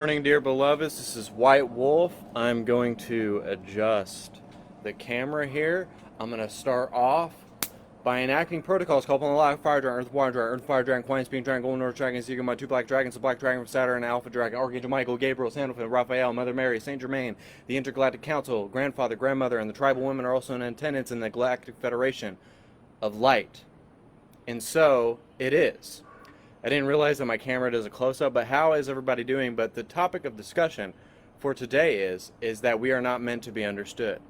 Morning, dear beloveds. This is White Wolf. I'm going to adjust the camera here. I'm going to start off by enacting protocols called upon the light fire dragon, earth water dragon, earth fire dragon, Quine speed dragon, golden north dragon, Seeker, my two black dragons, the black dragon from Saturn, Alpha dragon, Archangel Michael, Gabriel, Sandalphon, Raphael, Mother Mary, Saint Germain, the Intergalactic Council, grandfather, grandmother, and the tribal women are also in attendance in the Galactic Federation of Light. And so it is. I didn't realize that my camera does a close-up, but how is everybody doing? But the topic of discussion for today is that we are not meant to be understood.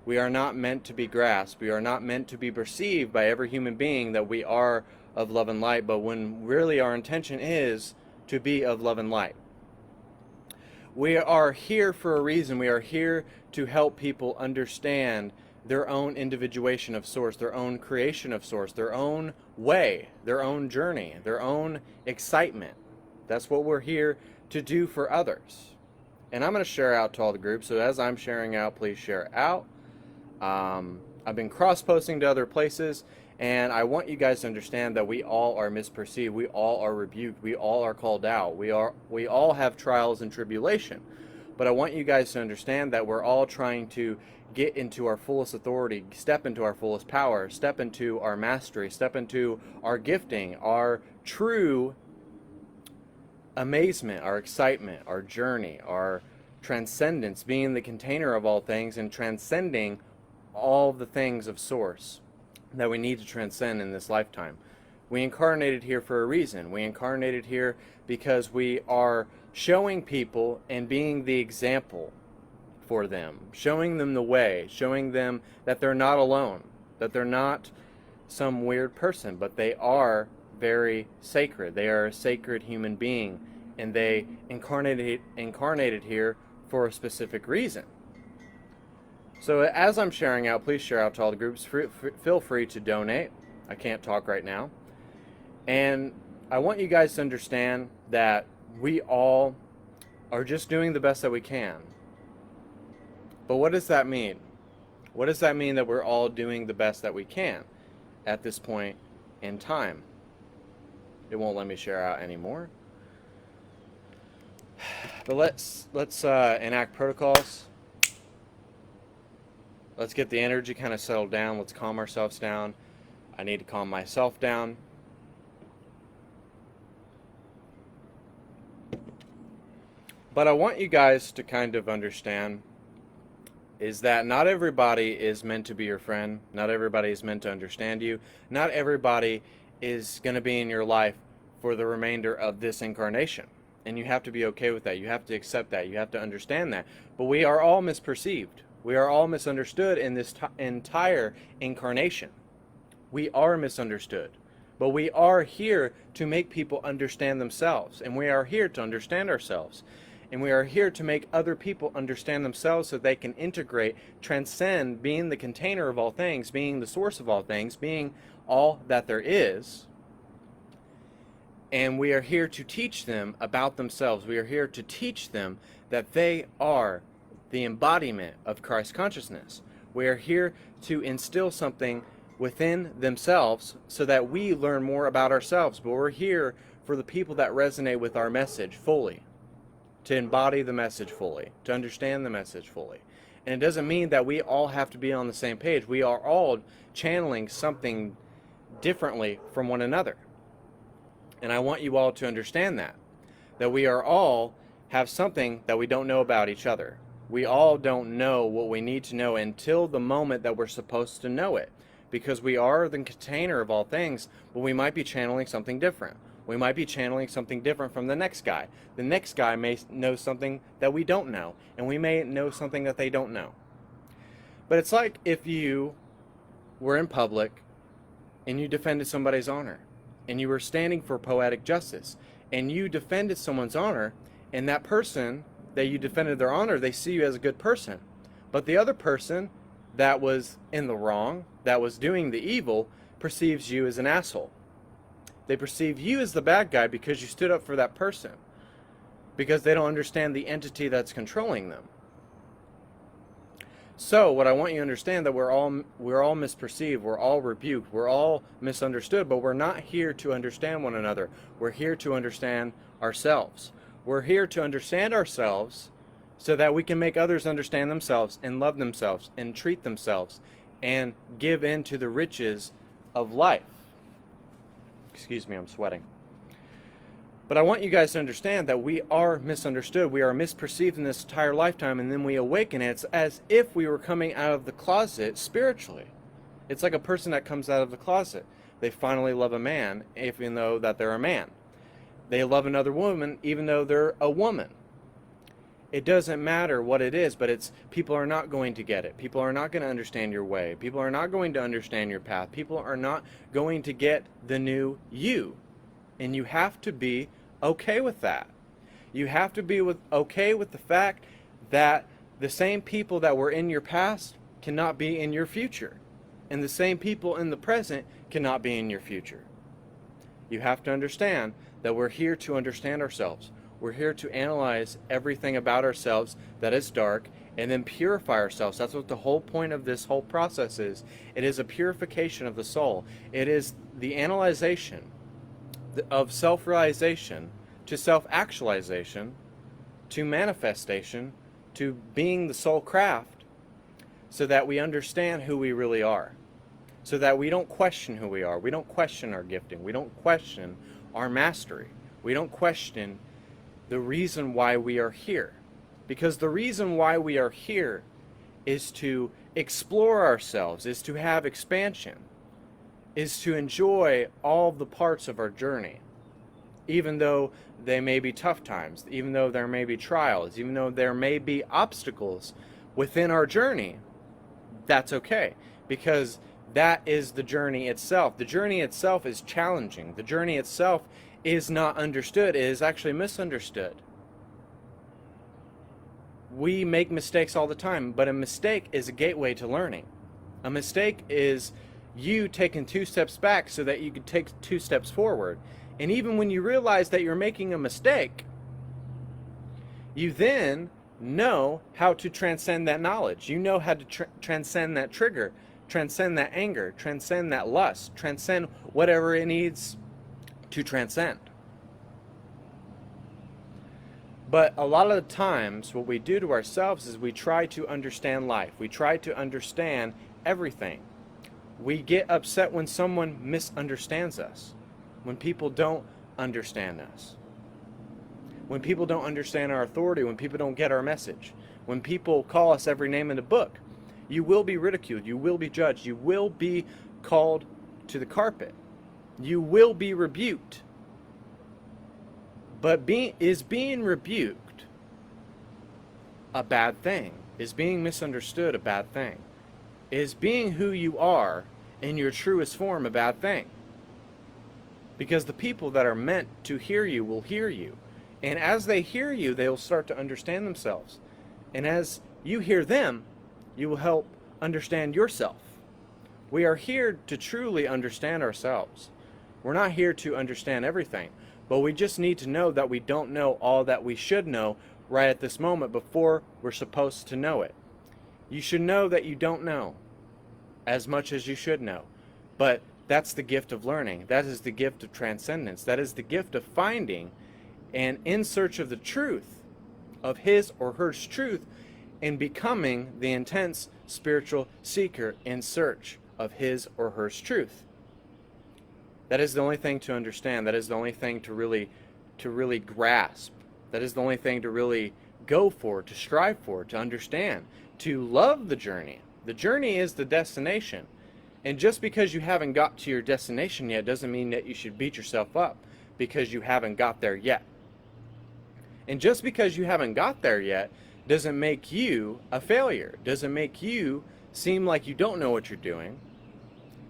We are not meant to be grasped. We are not meant to be perceived by every human being that we are of love and light, but when really our intention is to be of love and light. We are here for a reason. We are here to help people understand their own individuation of source, their own creation of source, their own way, their own journey, their own excitement. That's what we're here to do for others. And I'm going to share out to all the groups. So as I'm sharing out, please share out. I've been cross-posting to other places, and I want you guys to understand that we all are misperceived. We all are rebuked. We all are called out. We all have trials and tribulation. But I want you guys to understand that we're all trying to get into our fullest authority, step into our fullest power, step into our mastery, step into our gifting, our true amazement, our excitement, our journey, our transcendence, being the container of all things and transcending all the things of source that we need to transcend in this lifetime. We incarnated here for a reason. We incarnated here because we are showing people and being the example for them, showing them the way, showing them that they're not alone, that they're not some weird person, but they are very sacred. They are a sacred human being, and they incarnated here for a specific reason. So as I'm sharing out, please share out to all the groups. Feel free to donate. I can't talk right now. And I want you guys to understand that we all are just doing the best that we can. But what does that mean? What does that mean that we're all doing the best that we can at this point in time? It won't let me share out anymore. But let's enact protocols. Let's get the energy kind of settled down. Let's calm ourselves down. I need to calm myself down. But I want you guys to kind of understand is that not everybody is meant to be your friend. Not everybody is meant to understand you. Not everybody is going to be in your life for the remainder of this incarnation. And you have to be okay with that. You have to accept that. You have to understand that. But we are all misperceived. We are all misunderstood in this entire incarnation. We are misunderstood. But we are here to make people understand themselves. And we are here to understand ourselves. And we are here to make other people understand themselves so they can integrate, transcend, being the container of all things, being the source of all things, being all that there is. And we are here to teach them about themselves. We are here to teach them that they are the embodiment of Christ consciousness. We are here to instill something within themselves so that we learn more about ourselves. But we're here for the people that resonate with our message fully, to embody the message fully, to understand the message fully. And it doesn't mean that we all have to be on the same page. We are all channeling something differently from one another. And I want you all to understand that we are all have something that we don't know about each other. We all don't know what we need to know until the moment that we're supposed to know it, because we are the container of all things, but we might be channeling something different. We might be channeling something different from the next guy. The next guy may know something that we don't know, and we may know something that they don't know. But it's like if you were in public and you defended somebody's honor, and you were standing for poetic justice, and you defended someone's honor, and that person that you defended their honor, they see you as a good person. But the other person that was in the wrong, that was doing the evil, perceives you as an asshole. They perceive you as the bad guy because you stood up for that person, because they don't understand the entity that's controlling them. So what I want you to understand that we're all misperceived, we're all rebuked, we're all misunderstood, but we're not here to understand one another. We're here to understand ourselves. We're here to understand ourselves so that we can make others understand themselves and love themselves and treat themselves and give in to the riches of life. Excuse me, I'm sweating. But I want you guys to understand that we are misunderstood. We are misperceived in this entire lifetime, and then we awaken. It's as if we were coming out of the closet spiritually. It's like a person that comes out of the closet. They finally love a man, even though that they're a man. They love another woman, even though they're a woman. It doesn't matter what it is, but it's people are not going to get it. People are not going to understand your way. People are not going to understand your path. People are not going to get the new you. And you have to be okay with that. You have to be okay with the fact that the same people that were in your past cannot be in your future. And the same people in the present cannot be in your future. You have to understand that we're here to understand ourselves. We're here to analyze everything about ourselves that is dark and then purify ourselves. That's what the whole point of this whole process is. It is a purification of the soul. It is the analyzation of self-realization to self-actualization to manifestation to being the soul craft, so that we understand who we really are, so that we don't question who we are. We don't question our gifting. We don't question our mastery. We don't question the reason why we are here. Because the reason why we are here is to explore ourselves, is to have expansion, is to enjoy all the parts of our journey. Even though they may be tough times, even though there may be trials, even though there may be obstacles within our journey, that's okay. Because that is the journey itself. The journey itself is challenging. The journey itself is not understood. It is actually misunderstood. We make mistakes all the time, but a mistake is a gateway to learning. A mistake is you taking 2 steps back so that you can take 2 steps forward. And even when you realize that you're making a mistake, you then know how to transcend that knowledge. You know how to transcend that trigger, transcend that anger, transcend that lust, transcend whatever it needs to transcend. But a lot of the times, what we do to ourselves is we try to understand life. We try to understand everything. We get upset when someone misunderstands us, when people don't understand us, when people don't understand our authority, when people don't get our message, when people call us every name in the book. You will be ridiculed. You will be judged. You will be called to the carpet. You will be rebuked. But is being rebuked a bad thing? Is being misunderstood a bad thing? Is being who you are in your truest form a bad thing? Because the people that are meant to hear you will hear you. And as they hear you, they will start to understand themselves. And as you hear them, you will help understand yourself. We are here to truly understand ourselves. We're not here to understand everything, but we just need to know that we don't know all that we should know right at this moment before we're supposed to know it. You should know that you don't know as much as you should know. But that's the gift of learning. That is the gift of transcendence. That is the gift of finding and in search of the truth, of his or her truth, and becoming the intense spiritual seeker in search of his or her truth. That is the only thing to understand. That is the only thing to really grasp. That is the only thing to really go for, to strive for, to understand, to love the journey. The journey is the destination. And just because you haven't got to your destination yet doesn't mean that you should beat yourself up because you haven't got there yet. And just because you haven't got there yet doesn't make you a failure. Doesn't make you seem like you don't know what you're doing,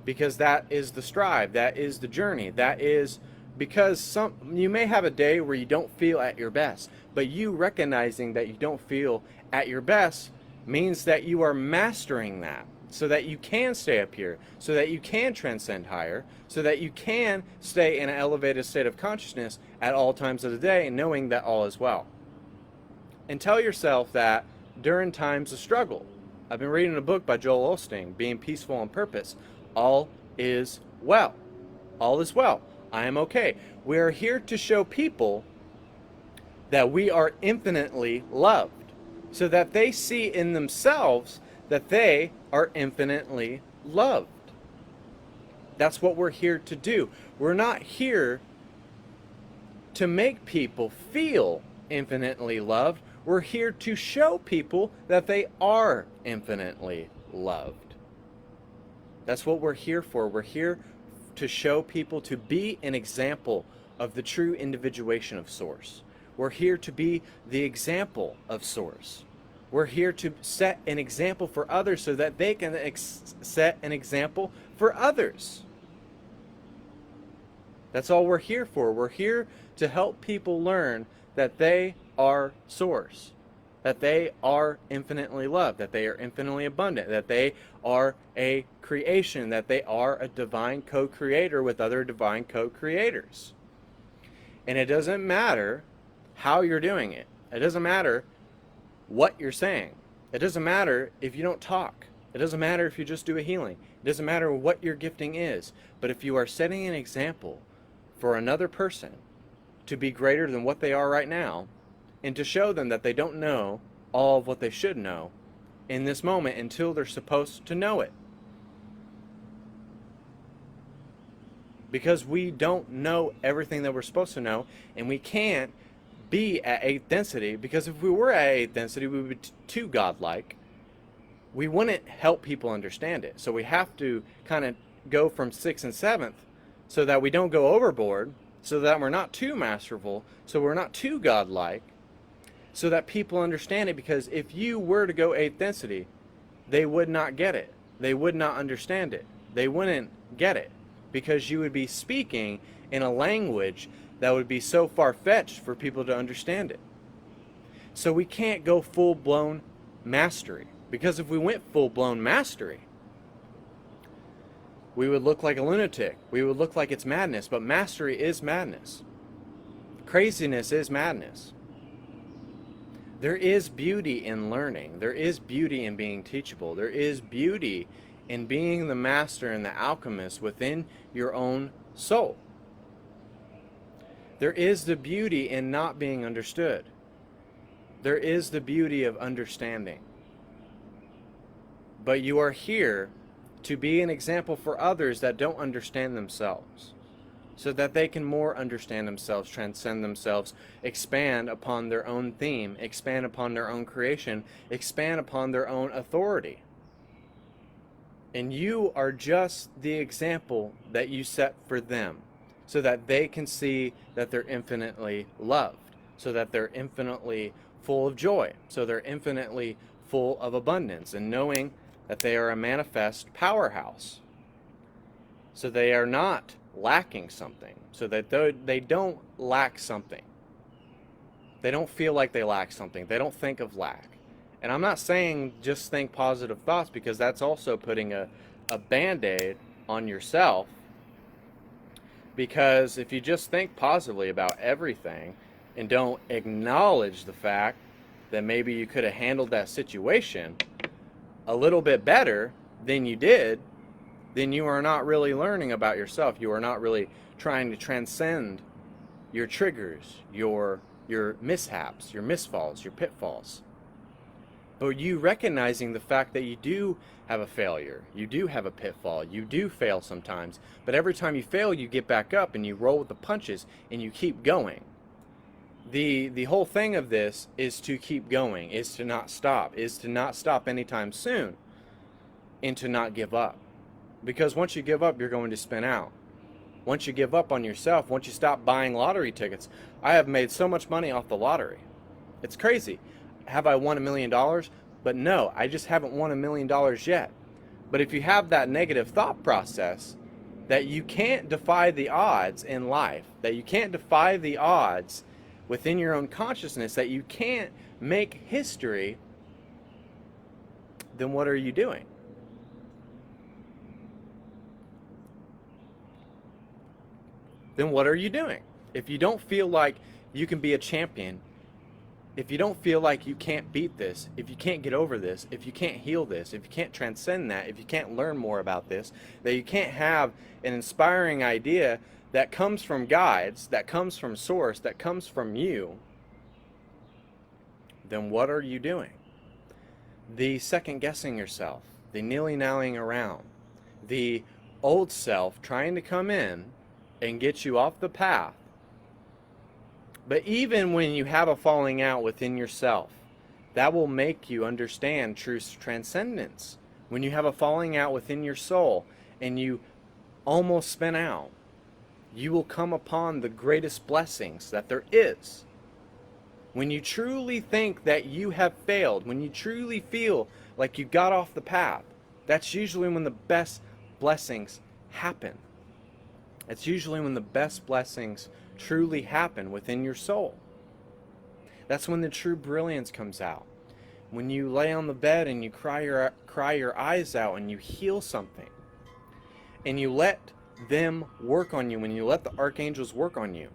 because that is the strive. That is the journey. That is because you may have a day where you don't feel at your best, but you recognizing that you don't feel at your best means that you are mastering that, so that you can stay up here, so that you can transcend higher, so that you can stay in an elevated state of consciousness at all times of the day, knowing that all is well. And tell yourself that during times of struggle. I've been reading a book by Joel Osteen, Being Peaceful on Purpose. All is well. All is well. I am okay. We are here to show people that we are infinitely loved, so that they see in themselves that they are infinitely loved. That's what we're here to do. We're not here to make people feel infinitely loved. We're here to show people that they are infinitely loved. That's what we're here for. We're here to show people, to be an example of the true individuation of Source. We're here to be the example of Source. We're here to set an example for others so that they can set an example for others. That's all we're here for. We're here to help people learn that they are Source, that they are infinitely loved, that they are infinitely abundant, that they are a creation, that they are a divine co-creator with other divine co-creators. And it doesn't matter how you're doing it. It doesn't matter what you're saying. It doesn't matter if you don't talk. It doesn't matter if you just do a healing. It doesn't matter what your gifting is. But if you are setting an example for another person to be greater than what they are right now, and to show them that they don't know all of what they should know in this moment until they're supposed to know it. Because we don't know everything that we're supposed to know, and we can't be at 8th density, because if we were at 8th density, we would be too godlike. We wouldn't help people understand it. So we have to kind of go from 6th and 7th so that we don't go overboard, so that we're not too masterful, so we're not too godlike, so that people understand it. Because if you were to go 8th density, they would not get it. They would not understand it. They wouldn't get it, because you would be speaking in a language that would be so far-fetched for people to understand it. So we can't go full-blown mastery, because if we went full-blown mastery, we would look like a lunatic. We would look like it's madness, but mastery is madness. Craziness is madness. There is beauty in learning. There is beauty in being teachable. There is beauty in being the master and the alchemist within your own soul. There is the beauty in not being understood. There is the beauty of understanding. But you are here to be an example for others that don't understand themselves, so that they can more understand themselves, transcend themselves, expand upon their own theme, expand upon their own creation, expand upon their own authority. And you are just the example that you set for them, so that they can see that they're infinitely loved, so that they're infinitely full of joy, so they're infinitely full of abundance, and knowing that they are a manifest powerhouse, so they are not lacking something, so that they don't lack something. They don't feel like they lack something. They don't think of lack. And I'm not saying just think positive thoughts, because that's also putting a band-aid on yourself. Because if you just think positively about everything and don't acknowledge the fact that maybe you could have handled that situation a little bit better than you did, then you are not really learning about yourself. You are not really trying to transcend your triggers, your mishaps, your misfalls, your pitfalls. But you recognizing the fact that you do have a failure, you do have a pitfall, you do fail sometimes, but every time you fail, you get back up and you roll with the punches and you keep going. The whole thing of this is to keep going, is to not stop anytime soon, and to not give up. Because once you give up, you're going to spin out. Once you give up on yourself, once you stop buying lottery tickets, I have made so much money off the lottery. It's crazy. Have I won $1 million? But no, I just haven't won $1 million yet. But if you have that negative thought process, that you can't defy the odds in life, that you can't defy the odds within your own consciousness, that you can't make history, then what are you doing? Then what are you doing? If you don't feel like you can be a champion, if you don't feel like you can't beat this, if you can't get over this, if you can't heal this, if you can't transcend that, if you can't learn more about this, that you can't have an inspiring idea that comes from guides, that comes from source, that comes from you, then what are you doing? The second guessing yourself, the nilly-nallying around, the old self trying to come in and get you off the path. But even when you have a falling out within yourself, that will make you understand true transcendence. When you have a falling out within your soul and you almost spin out, you will come upon the greatest blessings that there is. When you truly think that you have failed, when you truly feel like you got off the path, that's usually when the best blessings happen. It's usually when the best blessings truly happen within your soul. That's when the true brilliance comes out. When you lay on the bed and you cry your eyes out and you heal something, and you let them work on you, when you let the archangels work on you,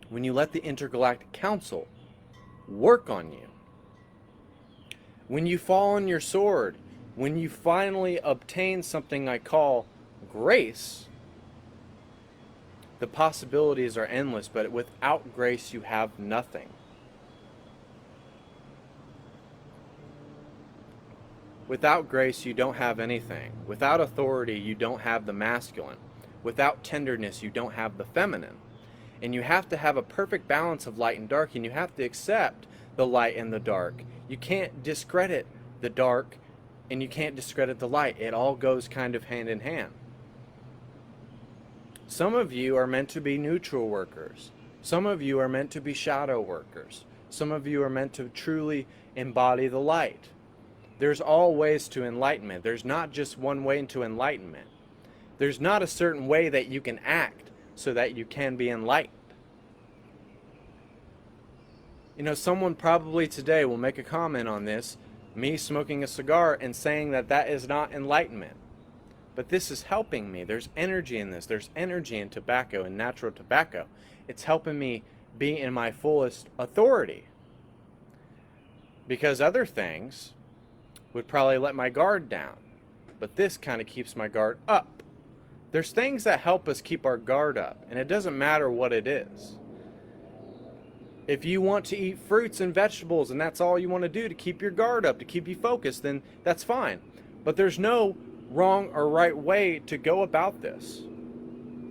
when you let the intergalactic council work on you, when you fall on your sword, when you finally obtain something I call grace, the possibilities are endless, but without grace you have nothing. Without grace you don't have anything. Without authority you don't have the masculine. Without tenderness you don't have the feminine. And you have to have a perfect balance of light and dark, and you have to accept the light and the dark. You can't discredit the dark and you can't discredit the light. It all goes kind of hand in hand. Some of you are meant to be neutral workers. Some of you are meant to be shadow workers. Some of you are meant to truly embody the light. There's all ways to enlightenment. There's not just one way to enlightenment. There's not a certain way that you can act so that you can be enlightened. You know, someone probably today will make a comment on this, me smoking a cigar and saying that that is not enlightenment. But this is helping me. There's energy in this. There's energy in tobacco and natural tobacco. It's helping me be in my fullest authority. Because other things would probably let my guard down. But this kind of keeps my guard up. There's things that help us keep our guard up, and it doesn't matter what it is. If you want to eat fruits and vegetables and that's all you want to do to keep your guard up, to keep you focused, then that's fine. But there's no wrong or right way to go about this.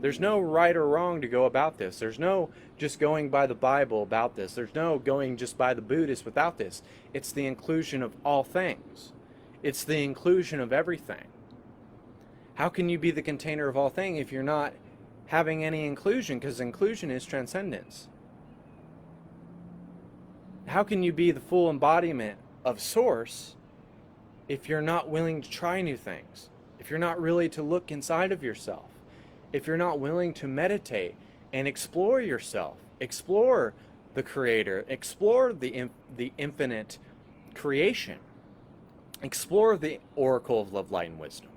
There's no right or wrong to go about this. There's no just going by the Bible about this. There's no going just by the Buddhist without this. It's the inclusion of all things. It's the inclusion of everything. How can you be the container of all things if you're not having any inclusion? Because inclusion is transcendence. How can you be the full embodiment of Source if you're not willing to try new things? If you're not really to look inside of yourself? If you're not willing to meditate and explore yourself, explore the Creator, explore the infinite creation, explore the oracle of love, light, and wisdom.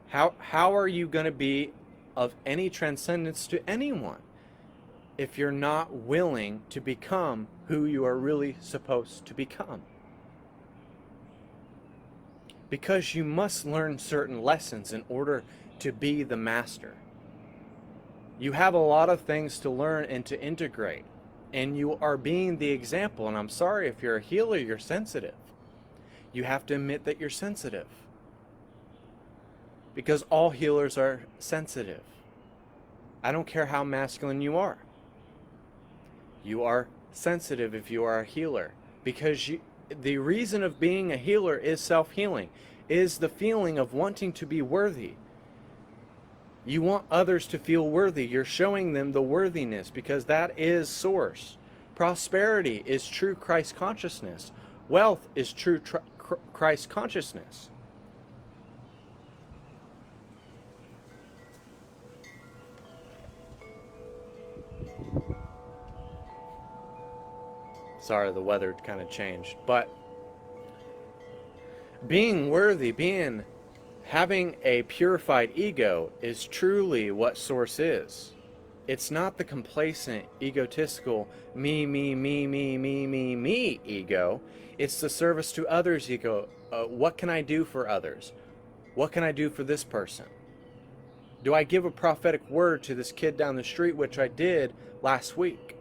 How are you going to be of any transcendence to anyone if you're not willing to become who you are really supposed to become? Because you must learn certain lessons in order to be the master. You have a lot of things to learn and to integrate, and you are being the example. And I'm sorry, if you're a healer, you're sensitive. You have to admit that you're sensitive. Because all healers are sensitive. I don't care how masculine you are. You are sensitive if you are a healer. Because the reason of being a healer is self-healing, is the feeling of wanting to be worthy. You want others to feel worthy. You're showing them the worthiness because that is Source. Prosperity is true Christ consciousness. Wealth is true Christ consciousness. Sorry, the weather kind of changed. But being worthy, having a purified ego is truly what Source is. It's not the complacent, egotistical, me ego. It's the service to others ego. What can I do for others? What can I do for this person? Do I give a prophetic word to this kid down the street, which I did last week?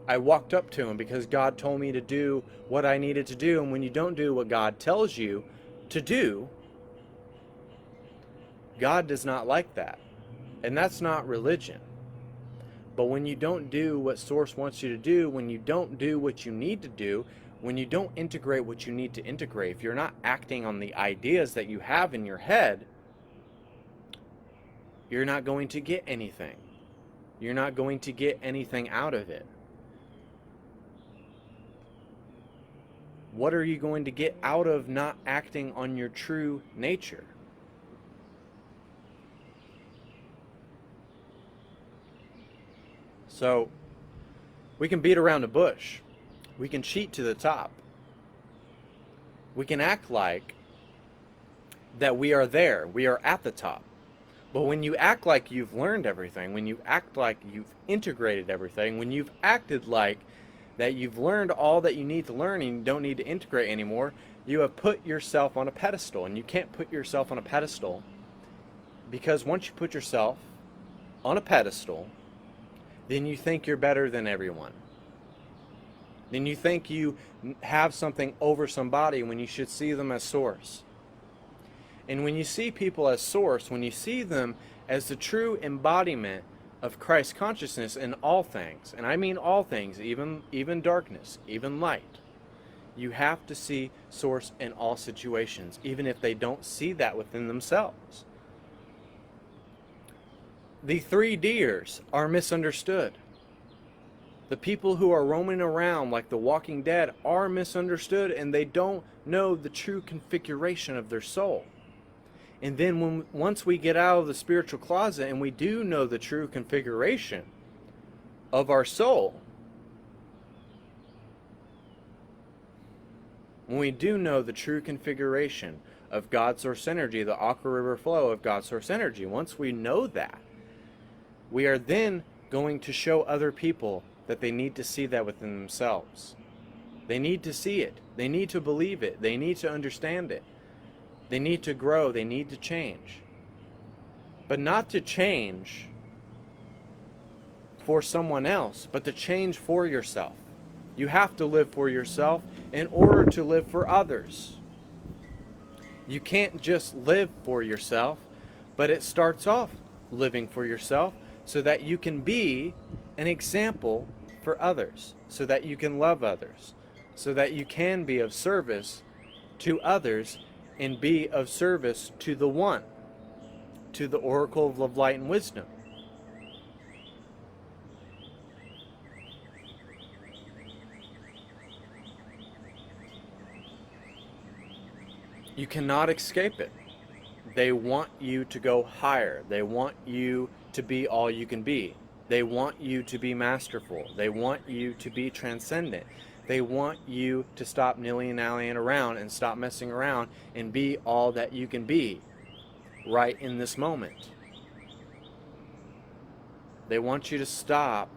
I walked up to him because God told me to do what I needed to do. And when you don't do what God tells you to do, God does not like that. And that's not religion. But when you don't do what Source wants you to do, when you don't do what you need to do, when you don't integrate what you need to integrate, if you're not acting on the ideas that you have in your head, you're not going to get anything. You're not going to get anything out of it. What are you going to get out of not acting on your true nature? So, we can beat around the bush. We can cheat to the top. We can act like that we are there. We are at the top. But when you act like you've learned everything, when you act like you've integrated everything, when you've acted like that you've learned all that you need to learn and you don't need to integrate anymore, you have put yourself on a pedestal. And you can't put yourself on a pedestal, because once you put yourself on a pedestal, then you think you're better than everyone. Then you think you have something over somebody when you should see them as source. And when you see people as source, when you see them as the true embodiment of Christ consciousness in all things, and I mean all things, even darkness, even light, you have to see source in all situations, even if they don't see that within themselves. The three deers are misunderstood. The people who are roaming around like the Walking Dead are misunderstood, and they don't know the true configuration of their soul. And then once we get out of the spiritual closet and we do know the true configuration of our soul, when we do know the true configuration of God's source energy, the aqua river flow of God's source energy, once we know that, we are then going to show other people that they need to see that within themselves. They need to see it. They need to believe it. They need to understand it. They need to grow. They need to change. But not to change for someone else, but to change for yourself. You have to live for yourself in order to live for others. You can't just live for yourself, but it starts off living for yourself so that you can be an example for others, so that you can love others, so that you can be of service to others and be of service to the One, to the Oracle of Love, Light, and Wisdom. You cannot escape it. They want you to go higher. They want you to be all you can be. They want you to be masterful. They want you to be transcendent. They want you to stop nilly-nallying around and stop messing around and be all that you can be right in this moment. They want you to stop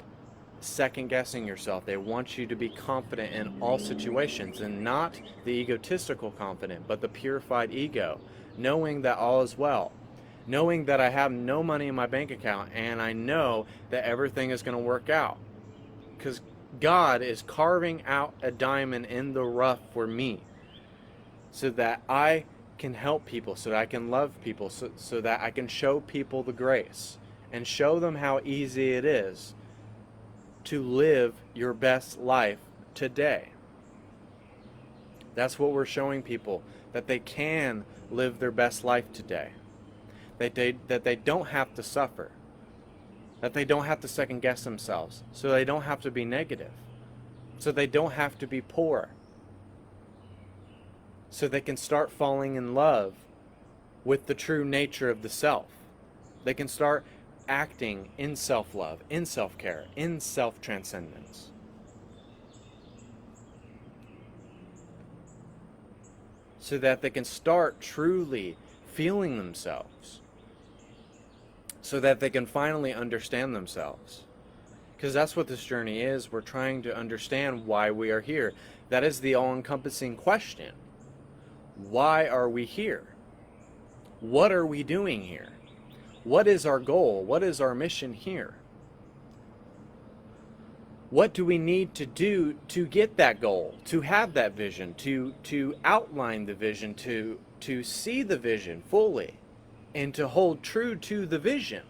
second-guessing yourself. They want you to be confident in all situations, and not the egotistical confident, but the purified ego, knowing that all is well. Knowing that I have no money in my bank account and I know that everything is going to work out. Because God is carving out a diamond in the rough for me so that I can help people, so that I can love people, so that I can show people the grace and show them how easy it is to live your best life today. That's what we're showing people, that they can live their best life today. That they don't have to suffer, that they don't have to second guess themselves, so they don't have to be negative, so they don't have to be poor, so they can start falling in love with the true nature of the self. They can start acting in self-love, in self-care, in self-transcendence. So that they can start truly feeling themselves. So that they can finally understand themselves. Because that's what this journey is. We're trying to understand why we are here. That is the all-encompassing question. Why are we here? What are we doing here? What is our goal? What is our mission here? What do we need to do to get that goal, to have that vision, to outline the vision, to see the vision fully, and to hold true to the vision?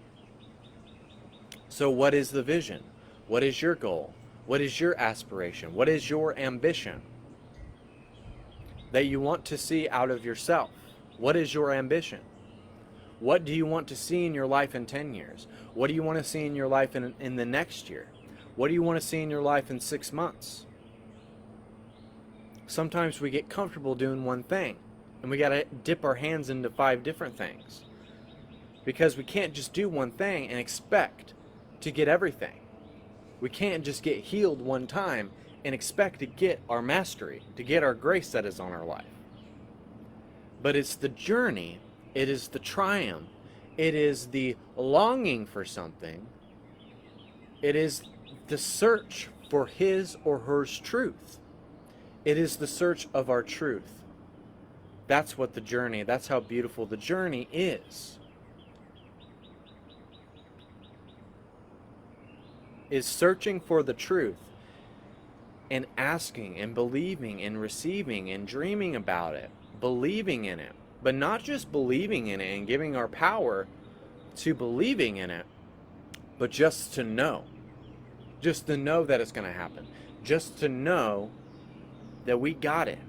So what is the vision? What is your goal? What is your aspiration? What is your ambition that you want to see out of yourself? What is your ambition? What do you want to see in your life in 10 years? What do you want to see in your life in the next year? What do you want to see in your life in 6 months? Sometimes we get comfortable doing one thing, and we got to dip our hands into 5 different things, because we can't just do one thing and expect to get everything. We can't just get healed one time and expect to get our mastery, to get our grace that is on our life. But it's the journey, it is the triumph, it is the longing for something, it is the search for his or hers truth. It is the search of our truth. That's what the journey, that's how beautiful the journey is. Is searching for the truth and asking and believing and receiving and dreaming about it, believing in it, but not just believing in it and giving our power to believing in it, but just to know that it's going to happen, just to know that we got it,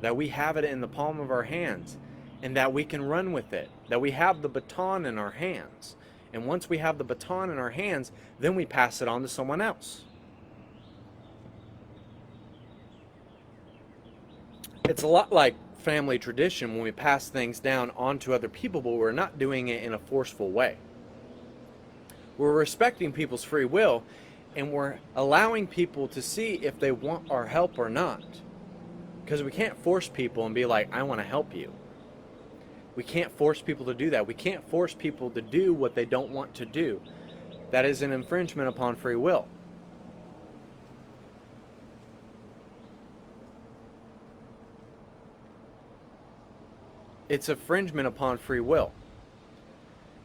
that we have it in the palm of our hands, and that we can run with it, that we have the baton in our hands. And once we have the baton in our hands, then we pass it on to someone else. It's a lot like family tradition when we pass things down onto other people, but we're not doing it in a forceful way. We're respecting people's free will, and we're allowing people to see if they want our help or not. Because we can't force people and be like, I want to help you. We can't force people to do that. We can't force people to do what they don't want to do. That is an infringement upon free will. It's infringement upon free will.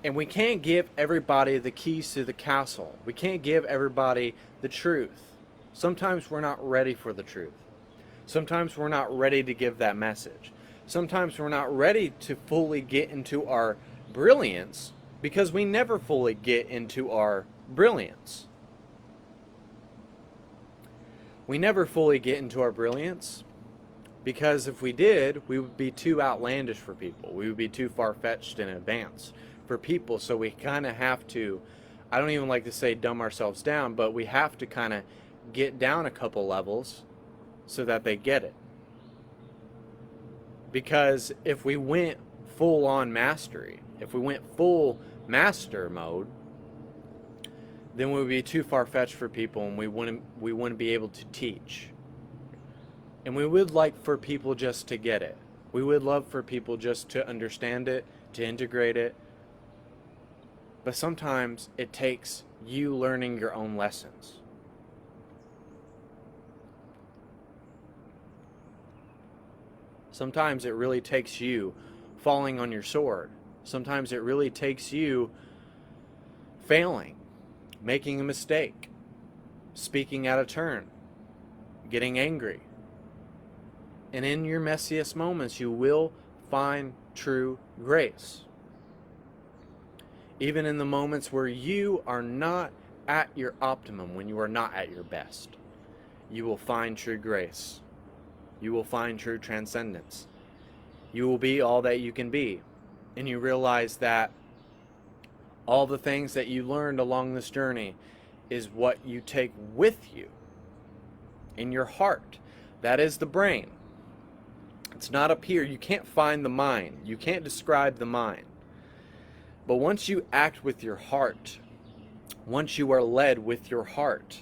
And we can't give everybody the keys to the castle. We can't give everybody the truth. Sometimes we're not ready for the truth. Sometimes we're not ready to give that message. Sometimes we're not ready to fully get into our brilliance, because we never fully get into our brilliance. We never fully get into our brilliance because if we did, we would be too outlandish for people. We would be too far-fetched and advanced for people. So we kind of have to, I don't even like to say dumb ourselves down, but we have to kind of get down a couple levels so that they get it. Because if we went full on mastery, if we went full master mode, then we would be too far-fetched for people, and we wouldn't be able to teach. And we would like for people just to get it. We would love for people just to understand it, to integrate it. But sometimes it takes you learning your own lessons. Sometimes it really takes you falling on your sword. Sometimes it really takes you failing, making a mistake, speaking out of turn, getting angry. And in your messiest moments, you will find true grace. Even in the moments where you are not at your optimum, when you are not at your best, you will find true grace. You will find true transcendence. You will be all that you can be. And you realize that all the things that you learned along this journey is what you take with you in your heart. That is the brain. It's not up here. You can't find the mind. You can't describe the mind. But once you act with your heart, once you are led with your heart,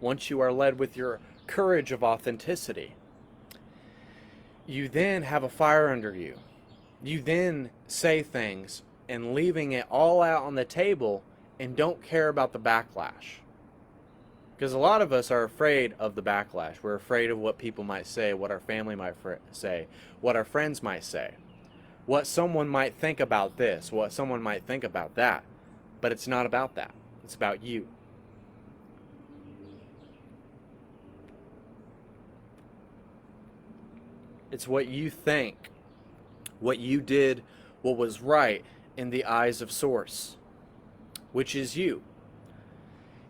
once you are led with your courage of authenticity, you then have a fire under you. You then say things and leaving it all out on the table and don't care about the backlash. Because a lot of us are afraid of the backlash. We're afraid of what people might say, what our family might say, what our friends might say. what someone might think about this, what someone might think about that. But it's not about that. It's about you. It's what you think, what you did, what was right in the eyes of Source, which is you.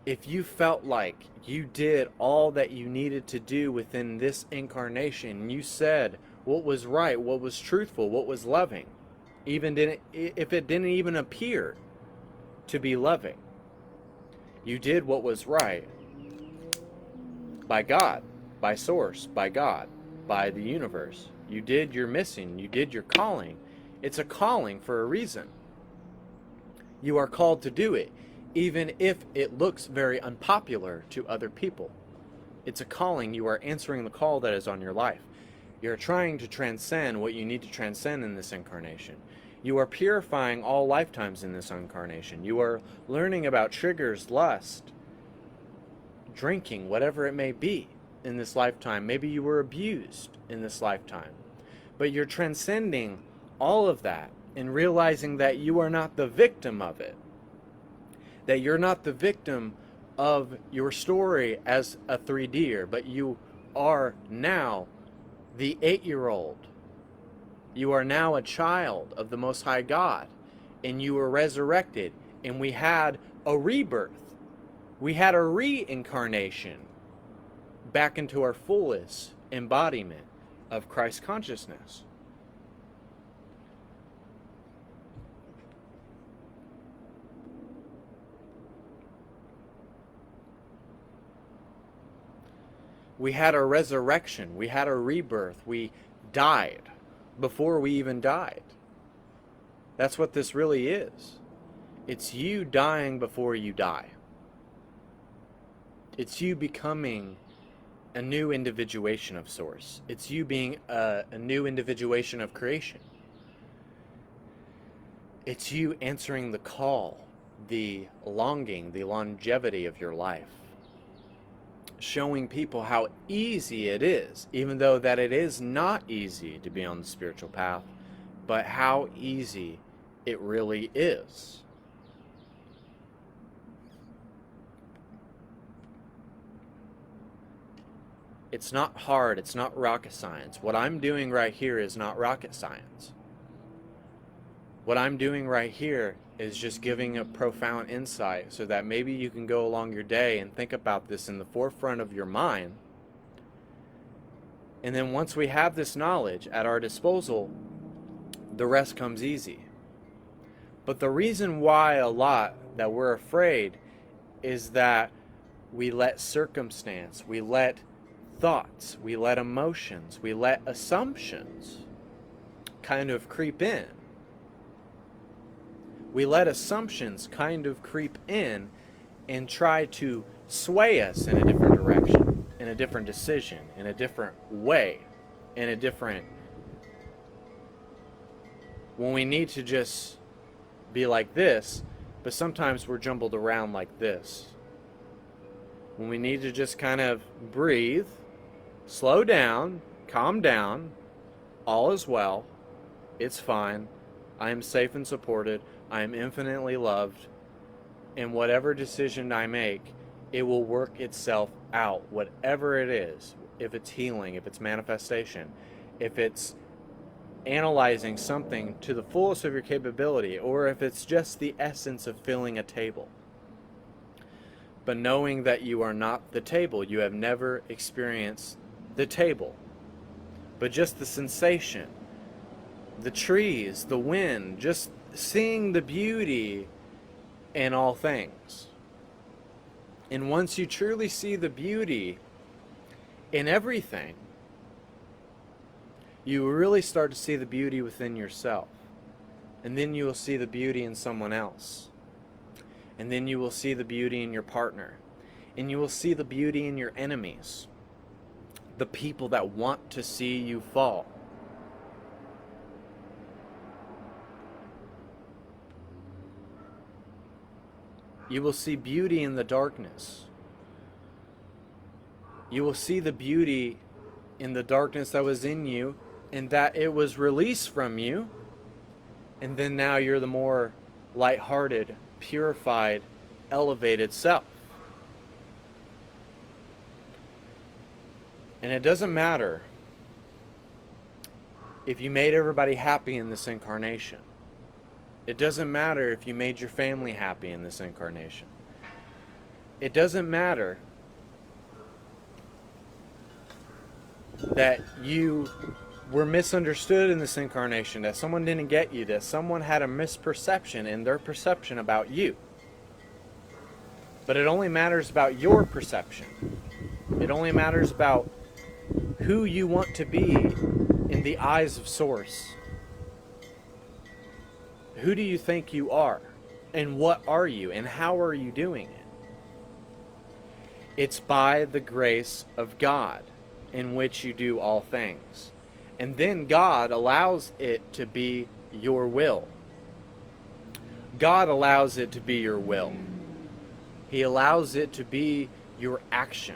If you felt like you did all that you needed to do within this incarnation, you said what was right, what was truthful, what was loving, even if it didn't even appear to be loving, you did what was right by God, by Source, by God, by the universe. You did your mission, you did your calling. It's a calling for a reason. You are called to do it, even if it looks very unpopular to other people. It's a calling. You are answering the call that is on your life. You're trying to transcend what you need to transcend in this incarnation. You are purifying all lifetimes in this incarnation. You are learning about triggers, lust, drinking, whatever it may be in this lifetime. Maybe you were abused in this lifetime. But you're transcending all of that and realizing that you are not the victim of it. That you're not the victim of your story as a 3D'er, but you are now the 8-year-old. You are now a child of the Most High God, and you were resurrected, and we had a rebirth. We had a reincarnation back into our fullest embodiment of Christ consciousness. We had a resurrection. We had a rebirth. We died before we even died. That's what this really is. It's you dying before you die. It's you becoming a new individuation of Source. It's you being a new individuation of creation. It's you answering the call, the longing, the longevity of your life. Showing people how easy it is, even though that it is not easy to be on the spiritual path, but how easy it really is. It's not hard, it's not rocket science. What I'm doing right here is not rocket science. What I'm doing right here is just giving a profound insight so that maybe you can go along your day and think about this in the forefront of your mind. And then once we have this knowledge at our disposal, the rest comes easy. But the reason why a lot that we're afraid is that we let circumstance, we let thoughts, we let emotions, we let assumptions kind of creep in. We let assumptions kind of creep in and try to sway us in a different direction, in a different decision, in a different way, in a different... when we need to just be like this, but sometimes we're jumbled around like this. When we need to just kind of breathe, slow down, calm down, all is well, it's fine, I am safe and supported, I am infinitely loved, and whatever decision I make, it will work itself out, whatever it is. If it's healing, if it's manifestation, if it's analyzing something to the fullest of your capability, or if it's just the essence of filling a table. But knowing that you are not the table, you have never experienced the table, but just the sensation, the trees, the wind, just seeing the beauty in all things. And once you truly see the beauty in everything, you really start to see the beauty within yourself. And then you will see the beauty in someone else. And then you will see the beauty in your partner. And you will see the beauty in your enemies. The people that want to see you fall. You will see beauty in the darkness. You will see the beauty in the darkness that was in you, and that it was released from you, And then now you're the more lighthearted, purified, elevated self. And it doesn't matter if you made everybody happy in this incarnation. It doesn't matter if you made your family happy in this incarnation. It doesn't matter that you were misunderstood in this incarnation, that someone didn't get you, that someone had a misperception in their perception about you. But it only matters about your perception. It only matters about who you want to be in the eyes of Source. Who do you think you are? And what are you? And how are you doing it? It's by the grace of God in which you do all things. And then God allows it to be your will. God allows it to be your will. He allows it to be your action.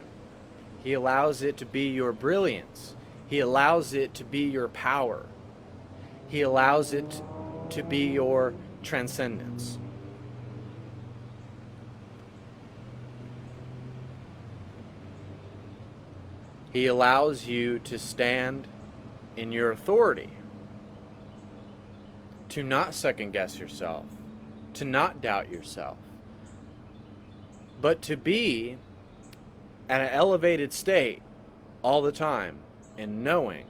He allows it to be your brilliance. He allows it to be your power. He allows it to be your transcendence. He allows you to stand in your authority, to not second guess yourself, to not doubt yourself, but to be at an elevated state all the time and knowing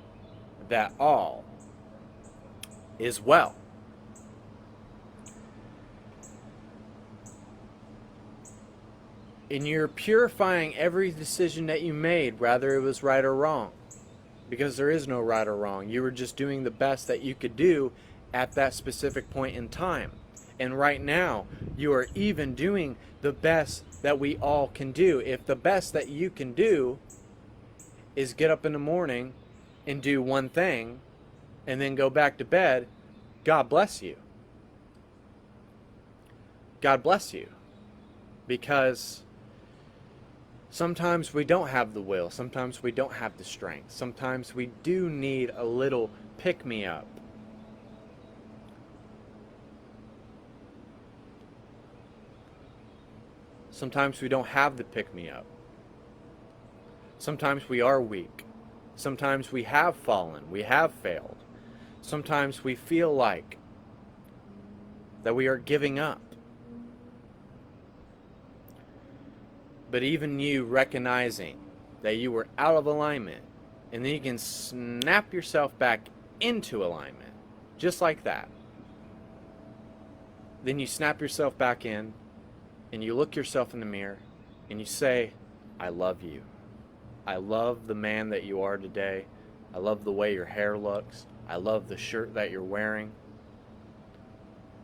that all is well. And you're purifying every decision that you made, whether it was right or wrong. Because there is no right or wrong. You were just doing the best that you could do at that specific point in time. And right now, you are even doing the best that we all can do. If the best that you can do is get up in the morning and do one thing and then go back to bed, God bless you. God bless you. Because sometimes we don't have the will. Sometimes we don't have the strength. Sometimes we do need a little pick-me-up. Sometimes we don't have the pick-me-up. Sometimes we are weak. Sometimes we have fallen. We have failed. Sometimes we feel like that we are giving up. But even you recognizing that you were out of alignment, and then you can snap yourself back into alignment, just like that. Then you snap yourself back in, and you look yourself in the mirror, and you say, I love you. I love the man that you are today. I love the way your hair looks. I love the shirt that you're wearing.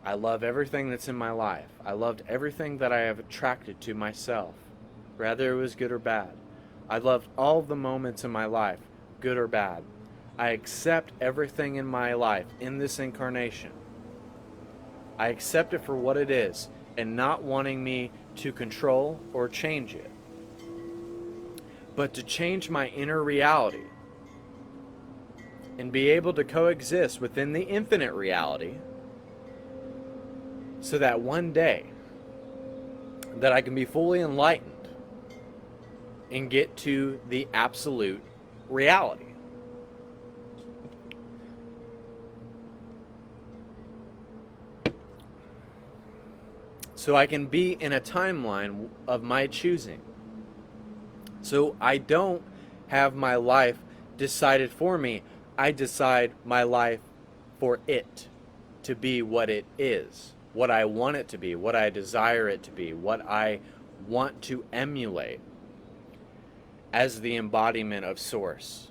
I love everything that's in my life. I loved everything that I have attracted to myself, whether it was good or bad. I loved all the moments in my life, good or bad. I accept everything in my life in this incarnation. I accept it for what it is, and not wanting me to control or change it, but to change my inner reality and be able to coexist within the infinite reality, so that one day that I can be fully enlightened and get to the absolute reality. So I can be in a timeline of my choosing. So I don't have my life decided for me. I decide my life for it to be what it is, what I want it to be, what I desire it to be, what I want to emulate as the embodiment of Source.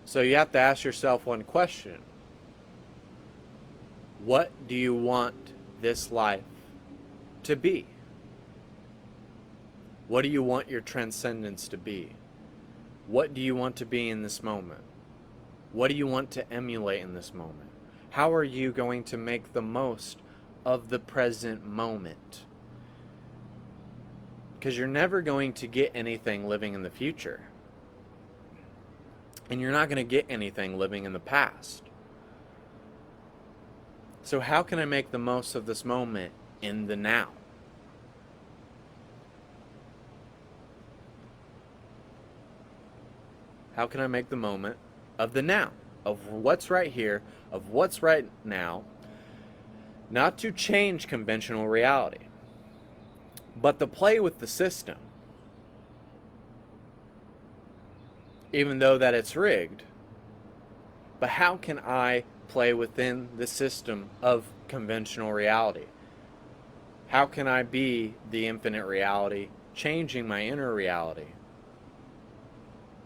So you have to ask yourself one question. What do you want this life to be? What do you want your transcendence to be? What do you want to be in this moment? What do you want to emulate in this moment? How are you going to make the most of the present moment? Because you're never going to get anything living in the future. And you're not going to get anything living in the past. So how can I make the most of this moment in the now? How can I make the moment of the now? Of what's right here, of what's right now, not to change conventional reality, but to play with the system. Even though that it's rigged. But how can I play within the system of conventional reality? How can I be the infinite reality, changing my inner reality?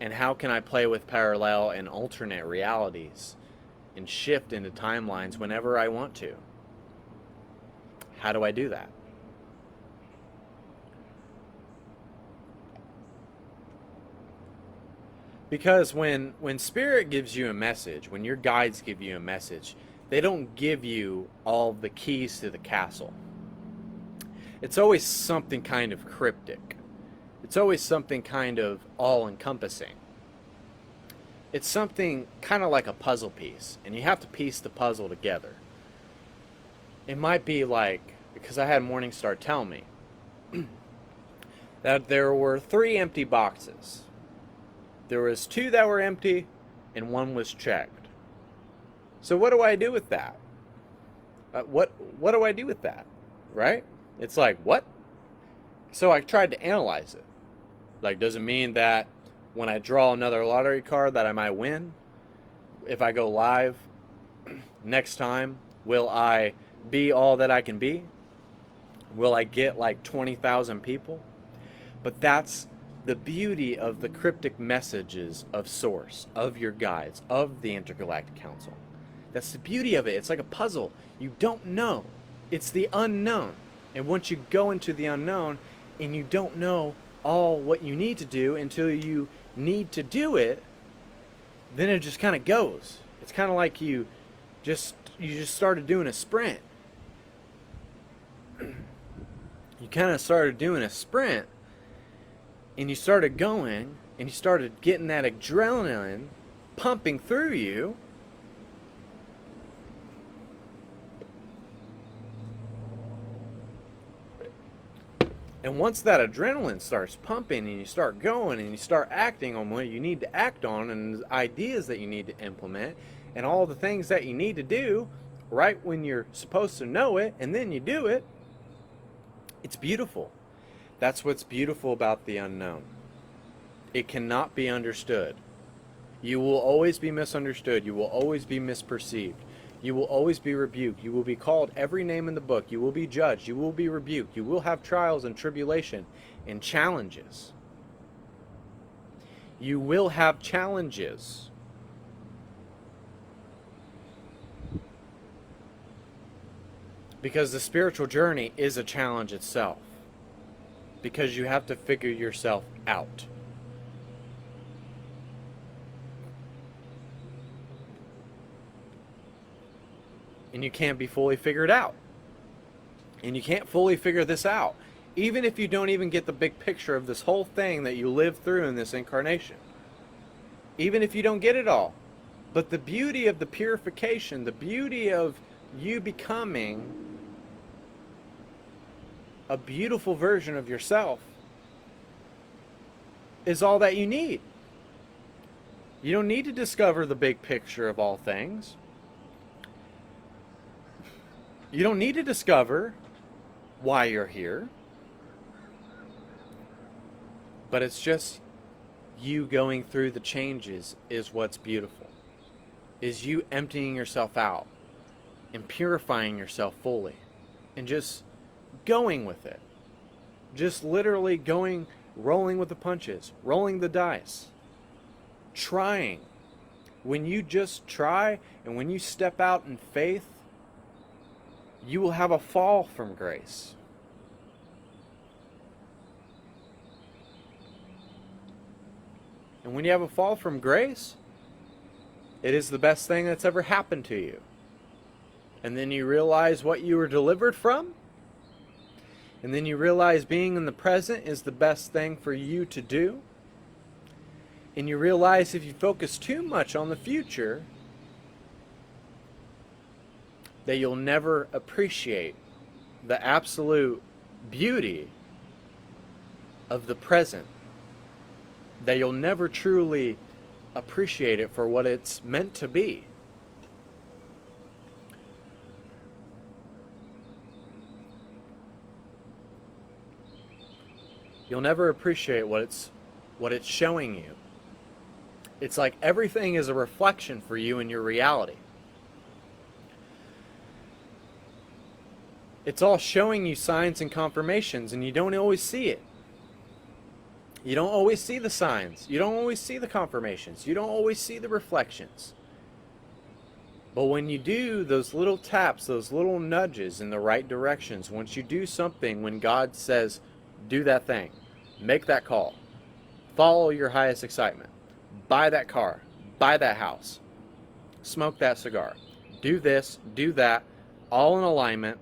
And how can I play with parallel and alternate realities and shift into timelines whenever I want to? How do I do that? Because when Spirit gives you a message, when your guides give you a message, they don't give you all the keys to the castle. It's always something kind of cryptic. It's always something kind of all-encompassing. It's something kind of like a puzzle piece, and you have to piece the puzzle together. It might be like, because I had MorningStar tell me, that there were 3 empty boxes. There was 2 that were empty, and 1 was checked. So what do I do with that? What do I do with that? Right? It's like, what? So I tried to analyze it. Like, does it mean that when I draw another lottery card that I might win? If I go live next time, will I be all that I can be? Will I get like 20,000 people? But that's the beauty of the cryptic messages of Source, of your guides, of the Intergalactic Council. That's the beauty of it. It's like a puzzle. You don't know. It's the unknown. And once you go into the unknown and you don't know all what you need to do until you need to do it, then it just kind of goes. It's kind of like you just started doing a sprint. You kind of started doing a sprint, and you started going, and you started getting that adrenaline pumping through you. And once that adrenaline starts pumping and you start going and you start acting on what you need to act on and the ideas that you need to implement and all the things that you need to do right when you're supposed to know it, and then you do it, it's beautiful. That's what's beautiful about the unknown. It cannot be understood. You will always be misunderstood. You will always be misperceived. You will always be rebuked. You will be called every name in the book. You will be judged. You will be rebuked. You will have trials and tribulation and challenges. You will have challenges. Because the spiritual journey is a challenge itself. Because you have to figure yourself out. And you can't be fully figured out. And you can't fully figure this out. Even if you don't even get the big picture of this whole thing that you live through in this incarnation. Even if you don't get it all. But the beauty of the purification, the beauty of you becoming a beautiful version of yourself is all that you need. You don't need to discover the big picture of all things. You don't need to discover why you're here. But it's just you going through the changes is what's beautiful. Is you emptying yourself out and purifying yourself fully and just going with it. Just literally going, rolling with the punches, rolling the dice, trying. When you just try and when you step out in faith, you will have a fall from grace. And when you have a fall from grace, it is the best thing that's ever happened to you. And then you realize what you were delivered from, And then you realize being in the present is the best thing for you to do. And you realize if you focus too much on the future, that you'll never appreciate the absolute beauty of the present. That you'll never truly appreciate it for what it's meant to be. You'll never appreciate what it's showing you. It's like everything is a reflection for you in your reality. It's all showing you signs and confirmations, and you don't always see it. You don't always see the signs. You don't always see the confirmations. You don't always see the reflections. But when you do those little taps, those little nudges in the right directions, once you do something, when God says, do that thing, make that call, follow your highest excitement, buy that car, buy that house, smoke that cigar, do this, do that, all in alignment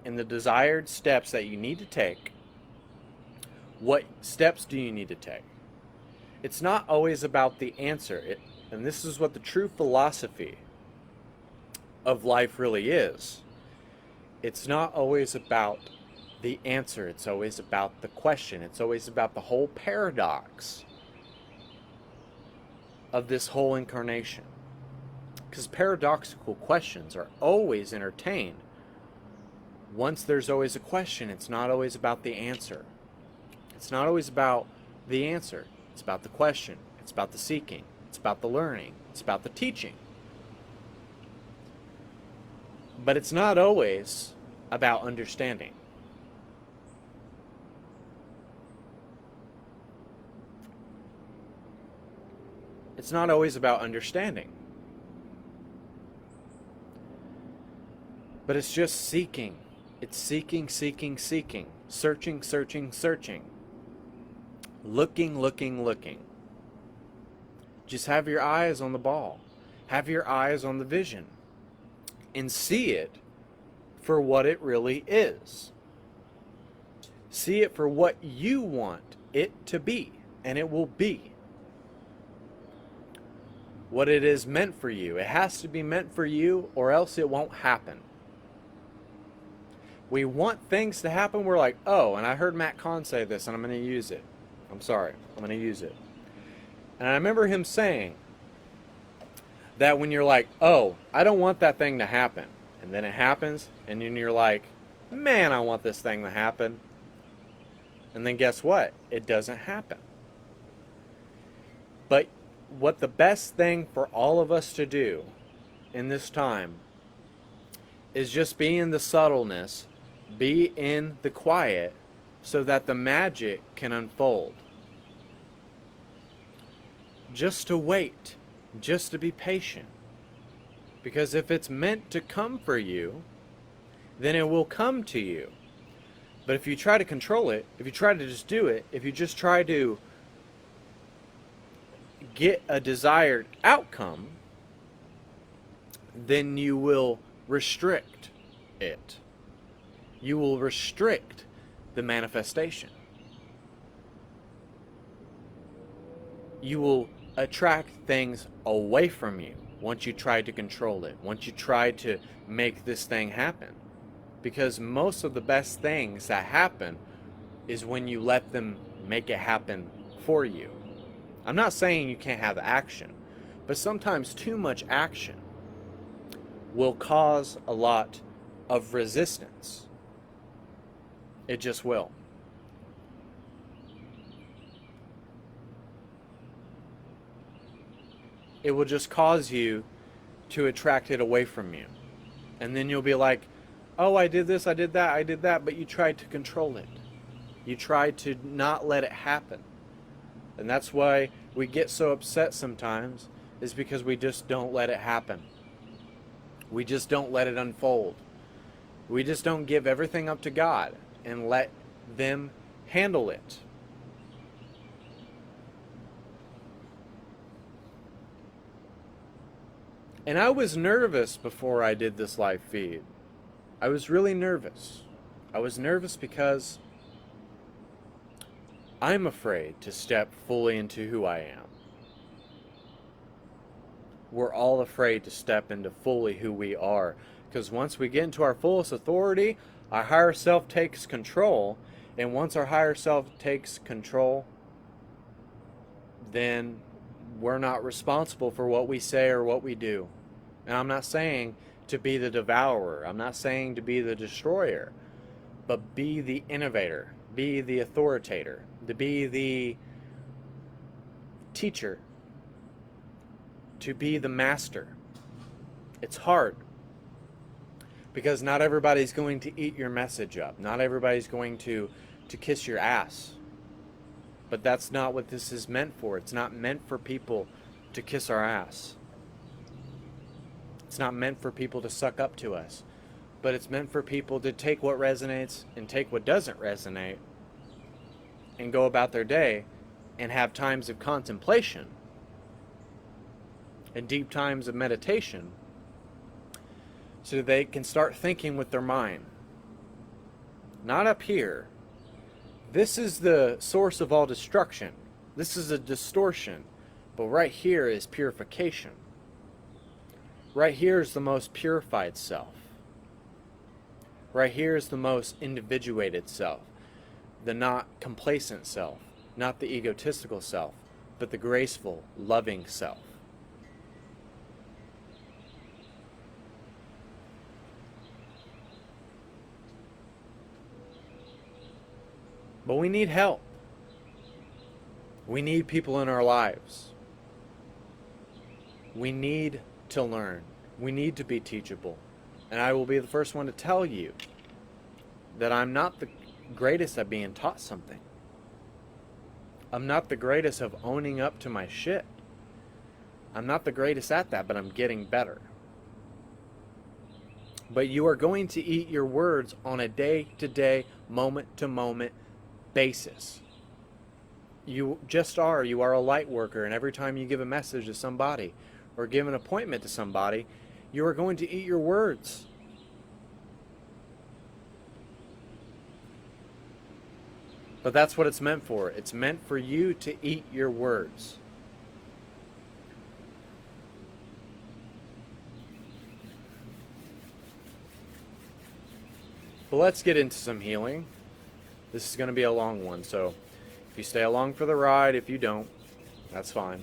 in the desired steps that you need to take. What steps do you need to take? It's not always about the answer. And this is what the true philosophy of life really is. It's not always about the answer. It's always about the question. It's always about the whole paradox of this whole incarnation. Because paradoxical questions are always entertained. Once there's always a question, it's not always about the answer. It's not always about the answer. It's about the question. It's about the seeking. It's about the learning. It's about the teaching. But it's not always about understanding. It's not always about understanding. But it's just seeking. It's seeking, seeking, seeking. Searching, searching, searching. Looking, looking, looking. Just have your eyes on the ball. Have your eyes on the vision. And see it for what it really is. See it for what you want it to be. And it will be what it is meant for you. It has to be meant for you, or else it won't happen. We want things to happen. We're like, oh, and I heard Matt Kahn say this, and I'm going to use it. I'm sorry, I'm going to use it. And I remember him saying that when you're like, oh, I don't want that thing to happen, and then it happens, and then you're like, man, I want this thing to happen. And then guess what? It doesn't happen. But what the best thing for all of us to do in this time is just be in the subtleness, be in the quiet, so that the magic can unfold. Just to wait, just to be patient. Because if it's meant to come for you, then it will come to you. But if you try to control it, if you try to just do it, if you just try to get a desired outcome, then you will restrict it. You will restrict the manifestation. You will attract things away from you once you try to control it, once you try to make this thing happen. Because most of the best things that happen is when you let them make it happen for you. I'm not saying you can't have action, but sometimes too much action will cause a lot of resistance. It just will. It will just cause you to attract it away from you. And then you'll be like, oh, I did this, I did that, but you tried to control it. You tried to not let it happen. And that's why we get so upset sometimes, is because we just don't let it happen. We just don't let it unfold. We just don't give everything up to God and let them handle it. And I was nervous before I did this live feed. I was really nervous. I was nervous because I'm afraid to step fully into who I am. We're all afraid to step into fully who we are, because once we get into our fullest authority, our higher self takes control, and once our higher self takes control, then we're not responsible for what we say or what we do. And I'm not saying to be the devourer, I'm not saying to be the destroyer, but be the innovator, be the authoritator, to be the teacher, to be the master. It's hard because not everybody's going to eat your message up. Not everybody's going to kiss your ass. But that's not what this is meant for. It's not meant for people to kiss our ass. It's not meant for people to suck up to us. But it's meant for people to take what resonates and take what doesn't resonate and go about their day and have times of contemplation and deep times of meditation so they can start thinking with their mind. Not up here. This is the source of all destruction. This is a distortion. But right here is purification. Right here is the most purified self. Right here is the most individuated self. The not complacent self. Not the egotistical self, but the graceful, loving self. But we need help. We need people in our lives. We need to learn. We need to be teachable. And I will be the first one to tell you that I'm not the greatest at being taught something. I'm not the greatest of owning up to my shit. I'm not the greatest at that, but I'm getting better. But you are going to eat your words on a day-to-day, moment-to-moment basis. You just are. You are a light worker, and every time you give a message to somebody or give an appointment to somebody, you are going to eat your words. But that's what it's meant for. It's meant for you to eat your words. But let's get into some healing. This is going to be a long one, so if you stay along for the ride, if you don't, that's fine.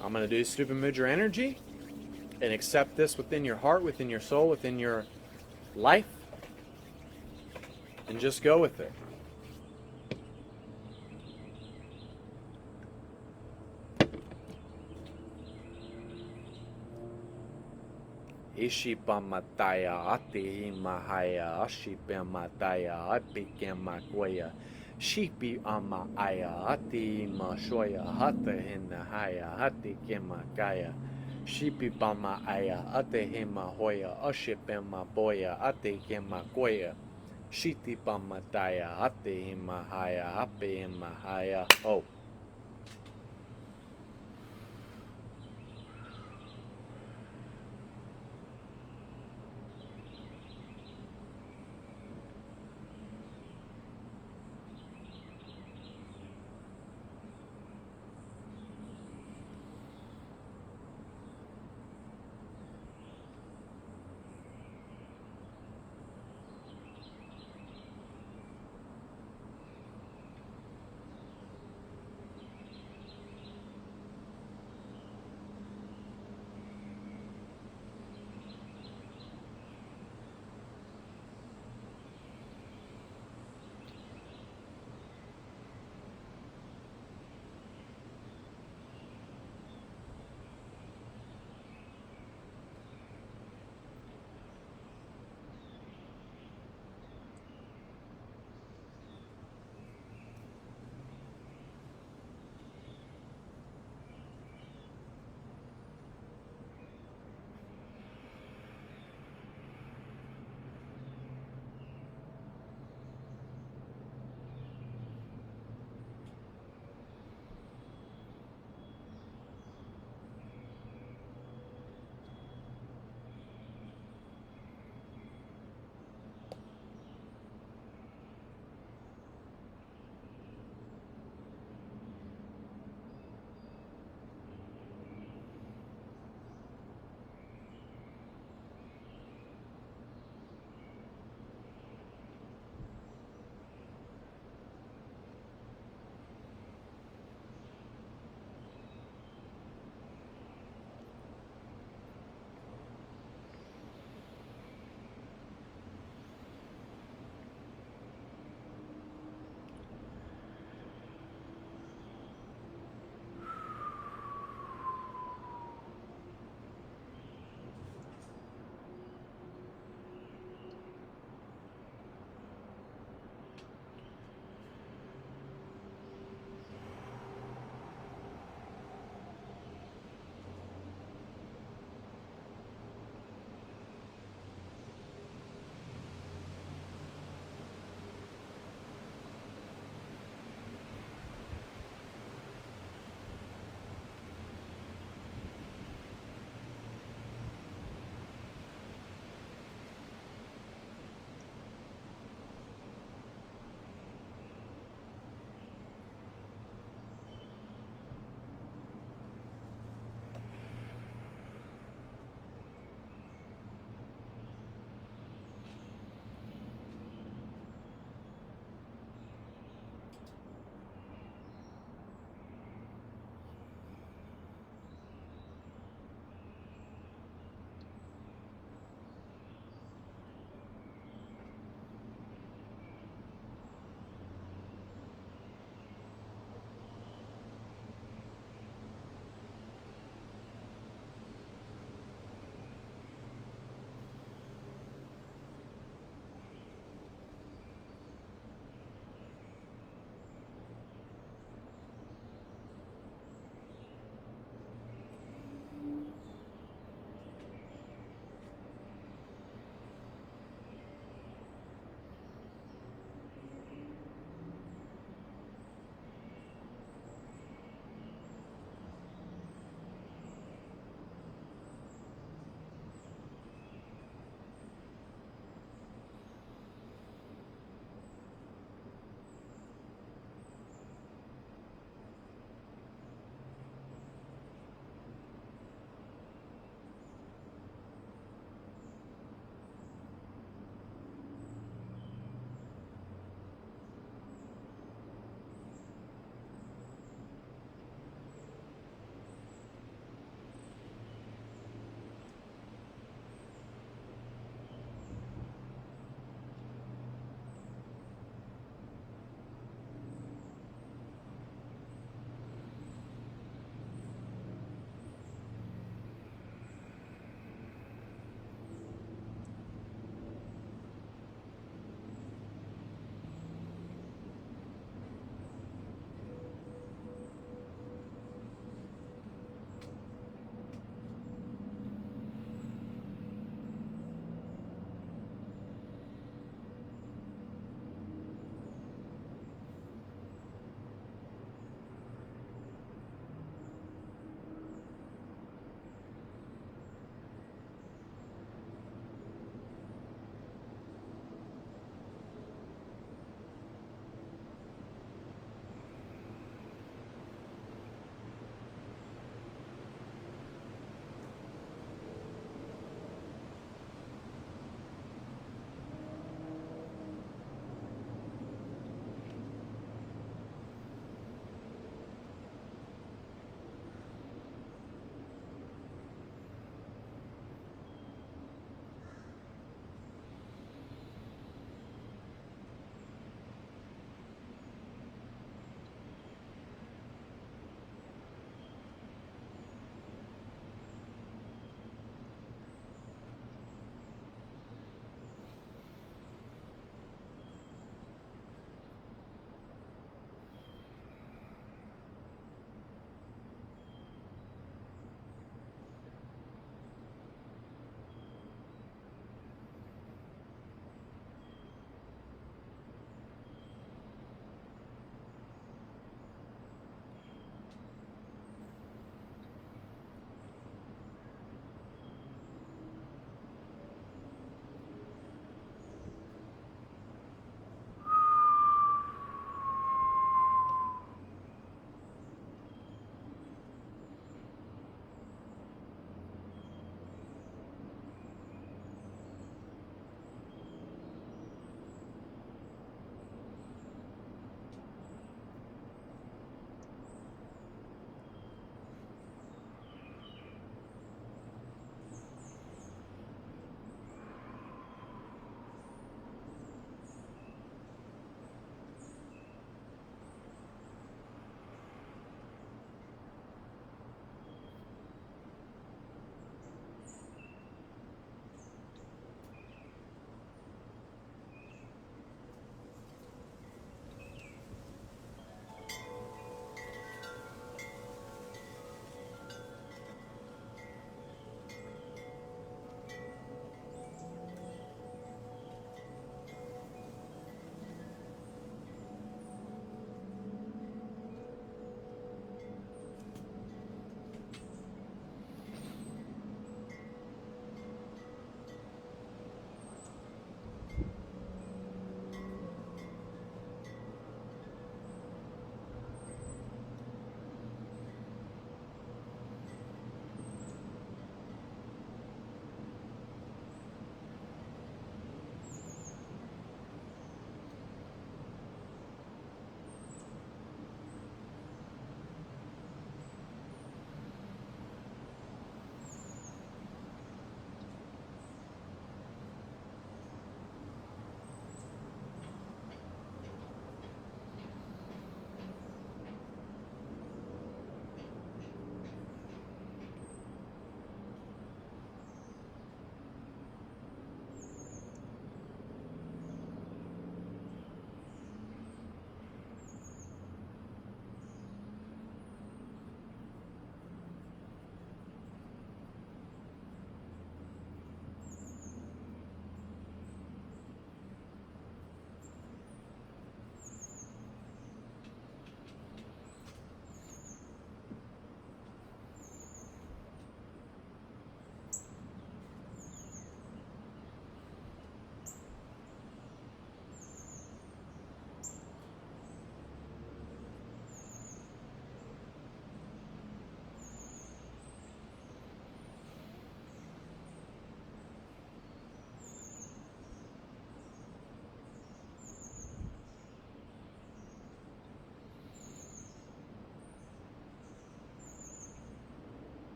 I'm going to do stupid mudra energy and accept this within your heart, within your soul, within your life, and just go with it. Ishipamataya ati mahaya ashipamataya apikemakwaya shipi ama aya ati mashoya hata hinahaya hati kemakaya shipi pama aya ate hima hoya ashipema boya ate kemakwaya shiti pamataya ate himahaya ape himahaya. Oh.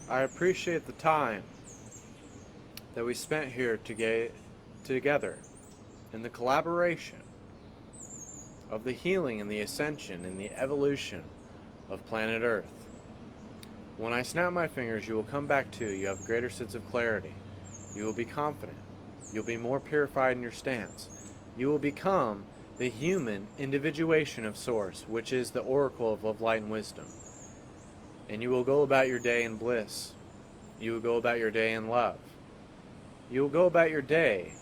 I appreciate the time that we spent here together in the collaboration of the healing and the ascension and the evolution of planet Earth. When I snap my fingers, you will come back to. You have a greater sense of clarity. You will be confident. You'll be more purified in your stance. You will become the human individuation of Source, which is the oracle of love, light, and wisdom. And you will go about your day in bliss. You will go about your day in love. You will go about your day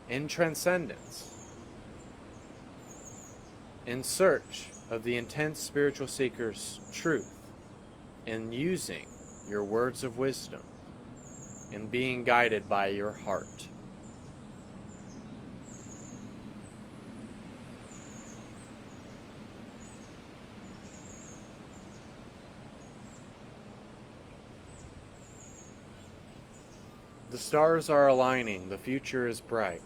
in transcendence, in search of the intense spiritual seeker's truth, in using your words of wisdom, in being guided by your heart. The stars are aligning. The future is bright.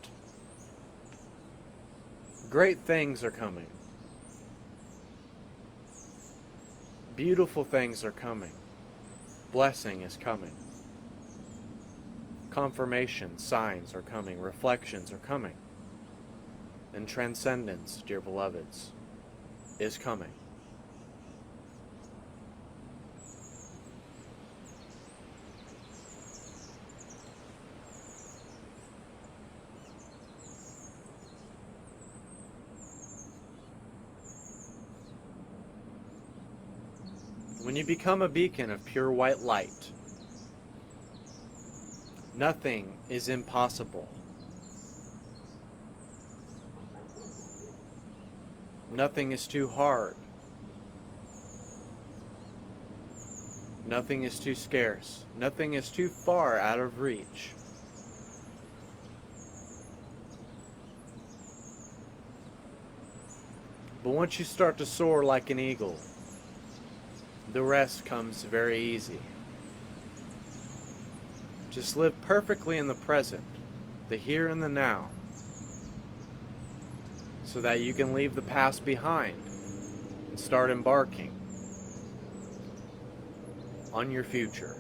Great things are coming. Beautiful things are coming. Blessing is coming. Confirmation, signs are coming. Reflections are coming. And transcendence, dear beloveds, is coming. When you become a beacon of pure white light, nothing is impossible. Nothing is too hard. Nothing is too scarce. Nothing is too far out of reach. But once you start to soar like an eagle, the rest comes very easy. Just live perfectly in the present, the here and the now, so that you can leave the past behind and start embarking on your future.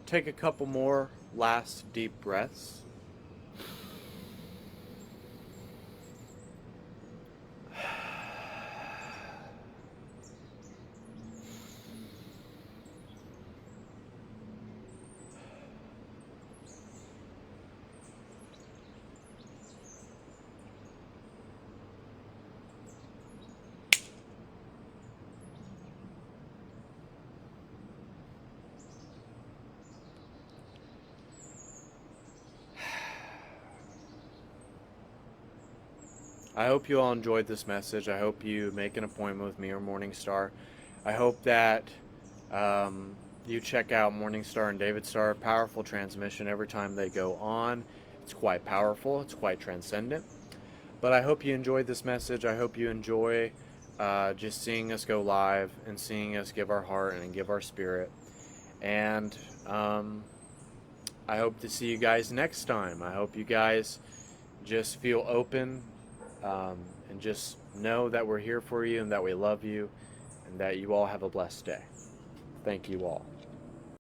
Take a couple more last deep breaths. I hope you all enjoyed this message. I hope you make an appointment with me or MorningStar. I hope that you check out MorningStar and David Star. Powerful transmission every time they go on. It's quite powerful. It's quite transcendent. But I hope you enjoyed this message. I hope you enjoy just seeing us go live and seeing us give our heart and give our spirit. And I hope to see you guys next time. I hope you guys just feel open and just know that we're here for you and that we love you and that you all have a blessed day. Thank you all.